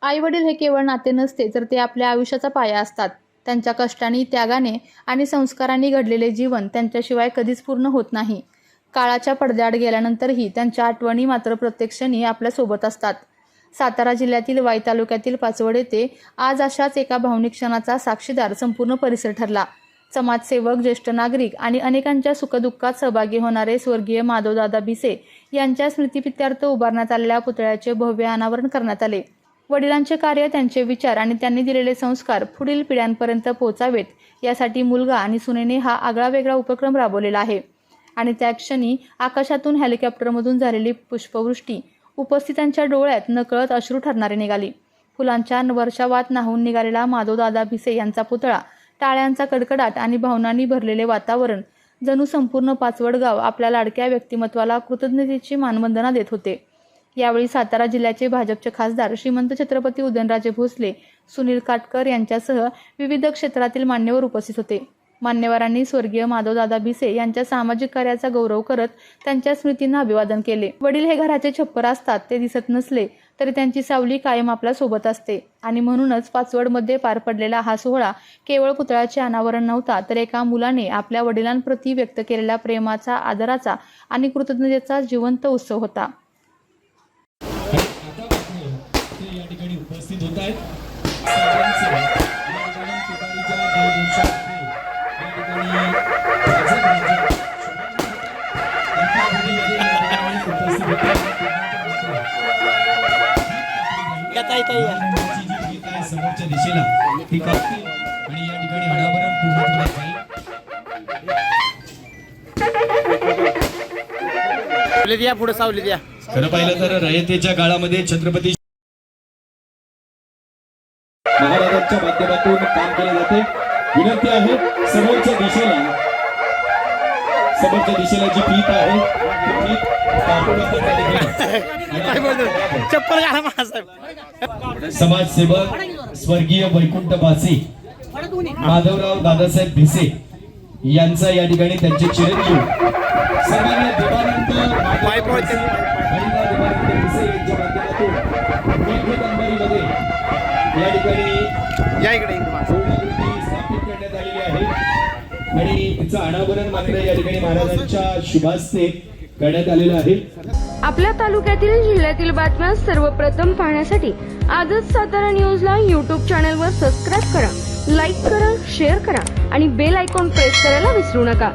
आई वडील हे केवळ नाते नसते, तर ते आपल्या आयुष्याचा पाया असतात. त्यांच्या कष्टाने, त्यागाने आणि संस्कारांनी घडलेले जीवन त्यांच्याशिवाय कधीच पूर्ण होत नाही. काळाच्या पडद्याआड गेल्यानंतरही त्यांच्या आठवणी मात्र प्रत्येक क्षणी आपल्यासोबत असतात. सातारा जिल्ह्यातील वाई तालुक्यातील पाचवड येथे आज अशाच एका भावनिक क्षणाचा साक्षीदार संपूर्ण परिसर ठरला. समाजसेवक, ज्येष्ठ नागरिक आणि अनेकांच्या सुखदुःखात सहभागी होणारे स्वर्गीय माधवदादा भिसे यांच्या स्मृतिप्रित्यर्थ उभारण्यात आलेल्या पुतळ्याचे भव्य अनावरण करण्यात आले. वडिलांचे कार्य, त्यांचे विचार आणि त्यांनी दिलेले संस्कार पुढील पिढ्यांपर्यंत पोहोचावेत यासाठी मुलगा आणि सुनेने हा आगळावेगळा उपक्रम राबवलेला आहे. आणि त्या क्षणी आकाशातून हेलिकॉप्टरमधून झालेली पुष्पवृष्टी उपस्थितांच्या डोळ्यात नकळत अश्रू ठरणारी निघाली. फुलांच्या वर्षावात न्हाऊन निघालेला माधवदादा भिसे यांचा पुतळा, टाळ्यांचा कडकडाट आणि भावनांनी भरलेले वातावरण, जणू संपूर्ण पाचवड गाव आपल्या लाडक्या व्यक्तिमत्वाला कृतज्ञतेची मानवंदना देत होते. यावेळी सातारा जिल्ह्याचे भाजपचे खासदार श्रीमंत छत्रपती उदयनराजे भोसले, सुनील काटकर यांच्यासह विविध क्षेत्रातील मान्यवर उपस्थित होते. मान्यवरांनी स्वर्गीय माधवदादा भिसे यांच्या सामाजिक कार्याचा गौरव करत त्यांच्या स्मृतींना अभिवादन केले. वडील हे घराचे छप्पर असतात. ते दिसत नसले तरी त्यांची सावली कायम आपल्या सोबत असते आणि म्हणूनच पाचवडमध्ये पार पडलेला हा सोहळा केवळ पुतळ्याचे अनावरण नव्हता, तर एका मुलाने आपल्या वडिलांप्रती व्यक्त केलेल्या प्रेमाचा, आदराचा आणि कृतज्ञतेचा जिवंत उत्सव होता. या ठिकाणी उपस्थित होत आहेत. समोरच्या दिशेला ही कापतील आणि या ठिकाणी अनावरण पूर्ण द्या पुढे सावली द्या. खरं पाहिलं तर रयतेच्या काळामध्ये छत्रपती महाराजांच्या माध्यमातून काम केले जाते. विनंती आहे समोरच्या दिशेला जी पीठ आहे ती चप्पल घाला महासाहेब. समाजसेवक स्वर्गीय वैकुंठ बासे माधवराव दादासाहेब भिसे यांचा या ठिकाणी त्यांचे चिरंजीव सन्माननीय देवानंद भिसे यांच्या माध्यमातून विविध अंबारीमध्ये या ठिकाणी या इकडे स्थापित करण्यात आलेली आहे आणि तिचं अनावरण मात्र या ठिकाणी महाराजांच्या शुभास्ते करण्यात आलेलं आहे. आपल्या तालुक्यातील, जिल्ह्यातील बातम्या सर्वप्रथम पाहण्यासाठी आजच सातारा न्यूजला YouTube चॅनलवर सबस्क्राईब करा, लाईक करा, शेअर करा आणि बेल आयकॉन प्रेस करायला विसरू नका.